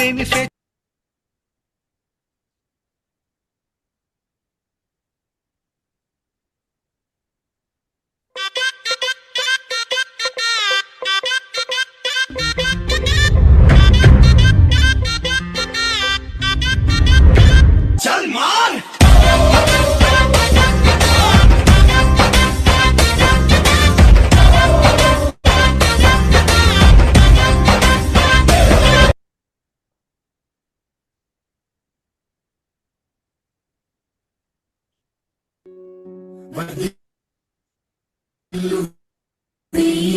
లేని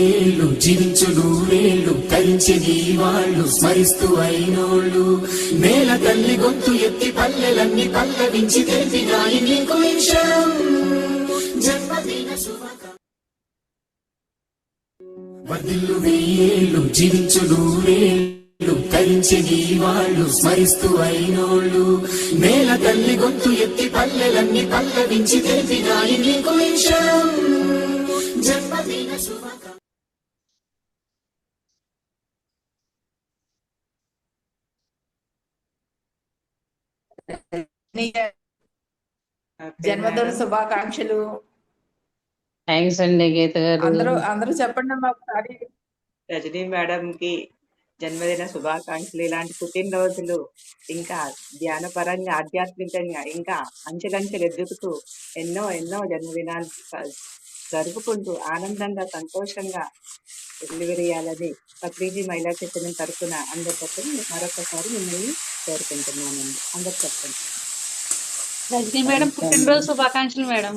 ఏళ్ళు జీవించుడు వేళ్ళు తరించేది వాళ్ళు స్మరిస్తూ అయినోళ్ళు నేల తల్లి గొంతు ఎత్తి పల్లెలన్నీ పల్లవించి తెలిపినాయి నీకు విషయం జన్మదిన వర్ధిల్లు వెయ్యేళ్ళు జీవించుడు వేళ్ళు తరించేది వాళ్ళు స్మరిస్తూ అయినోళ్ళు నేల తల్లి గొంతు ఎత్తి పల్లెలన్నీ పల్లవించి తెలిపినాయి నీకు విషయం జన్మదిన జన్మదిన శుభాకాంక్షలు. థ్యాంక్స్ అండి గీత గారు. అందరూ చెప్పండి అమ్మా ఒకసారి. రజనీ మేడం కి జన్మదిన శుభాకాంక్షలు. ఇలాంటి పుట్టినరోజులు ఇంకా ధ్యానపరంగా ఆధ్యాత్మికంగా ఇంకా అంచెలంచెలు ఎదుగుతూ ఎన్నో ఎన్నో జన్మదినాలు జరుపుకుంటూ ఆనందంగా సంతోషంగా వెలువరియాలని పత్రిజీ మహిళా చైతన్యం తరఫున అందరి తరఫున మరొకసారి మిమ్మల్ని కోరుకుంటున్నానండి. అందరు చెప్పండి. రజనీ మేడం పుట్టినరోజు శుభాకాంక్షలు madam.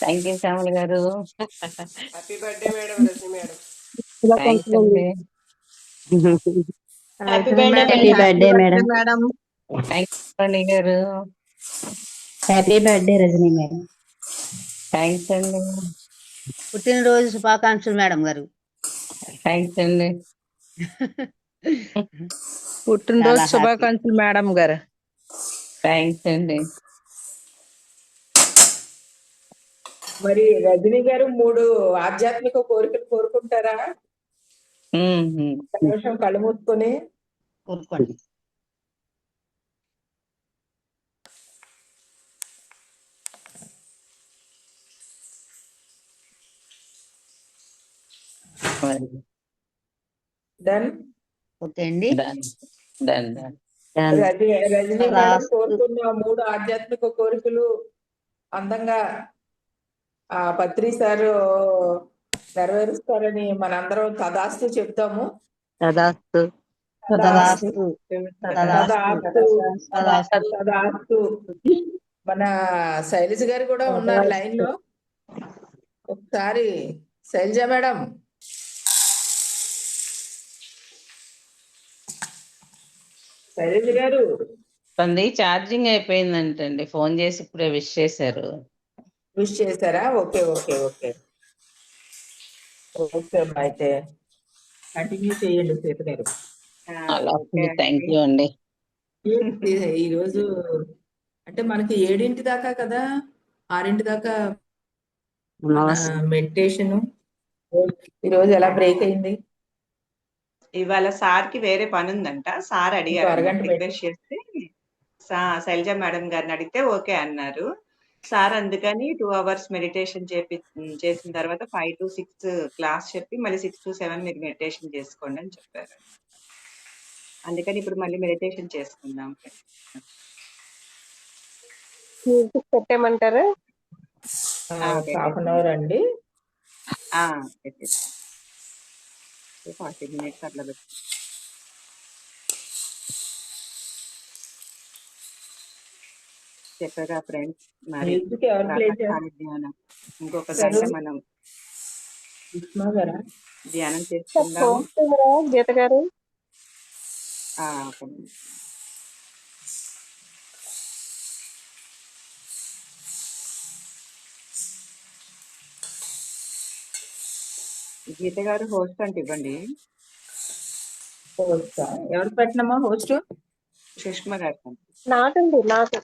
Thank you Shyamala garu. Happy birthday madam. Rajani madam happy birthday madam. Thank you garu. Happy birthday Rajani madam. Thanks అండి. పుట్టినరోజు శుభాకాంక్షలు మేడం గారు. థ్యాంక్స్ అండి. పుట్టినరోజు శుభాకాంక్షలు మేడం గారు. థ్యాంక్స్ అండి. మరి రజనీ గారు 3 ఆధ్యాత్మిక కోరికలు కోరుకుంటారా? నిమిషం కళ్ళు మూసుకొని కోరుకోండి. డన్. ఓకే అండి. రజనీ గారు కోరుకున్న 3 ఆధ్యాత్మిక కోరికలు అందంగా పత్రి సార్ నెరవేరుస్తారని మనందరం తదాస్తు చెప్తాము. తదాస్తు. మన శైలజ గారు కూడా ఉన్నారు లైన్ లో. ఒకసారి శైలజ మేడం. శైలజ గారు ఛార్జింగ్ అయిపోయిందంటండి. ఫోన్ చేసి ఇప్పుడే విష్ చేశారు. విష్ చేశారా? ఓకే ఓకే ఓకే ఓకే అమ్మా. అయితే కంటిన్యూ చేయండి సీత గారు. థ్యాంక్ యూ అండి. ఈరోజు అంటే మనకి 7 దాకా కదా, 6 దాకా మెడిటేషన్. ఈరోజు ఎలా బ్రేక్ అయింది? ఇవాళ సార్ కి వేరే పని ఉందంట. సార్ అడిగారు, రిక్వెస్ట్ చేస్తే శైలజ మేడం గారిని అడిగితే ఓకే అన్నారు సార్. అందుకని 2 hours మెడిటేషన్ చేసిన తర్వాత 5 to 6 క్లాస్ చెప్పి మళ్ళీ 6 to 7 మీరు మెడిటేషన్ చేసుకోండి అని చెప్పారు. అందుకని ఇప్పుడు మళ్ళీ మెడిటేషన్ చేసుకుందాం. పెట్టేమంటారా? హాఫ్ అన్ అవర్ అండి. 40 minutes అట్లా పెట్టి చెప్పగా ఫ్రెండ్స్. మరి ధ్యానం ఇంకొక గంట మనం ధ్యానం చేసుకుందాం. గీత గారు గీత గారు హోస్ట్ అంటే ఇవ్వండి. ఎవరు పెట్టినమ్మా హోస్ట్? సుష్మా గారు. నాకండి నాకు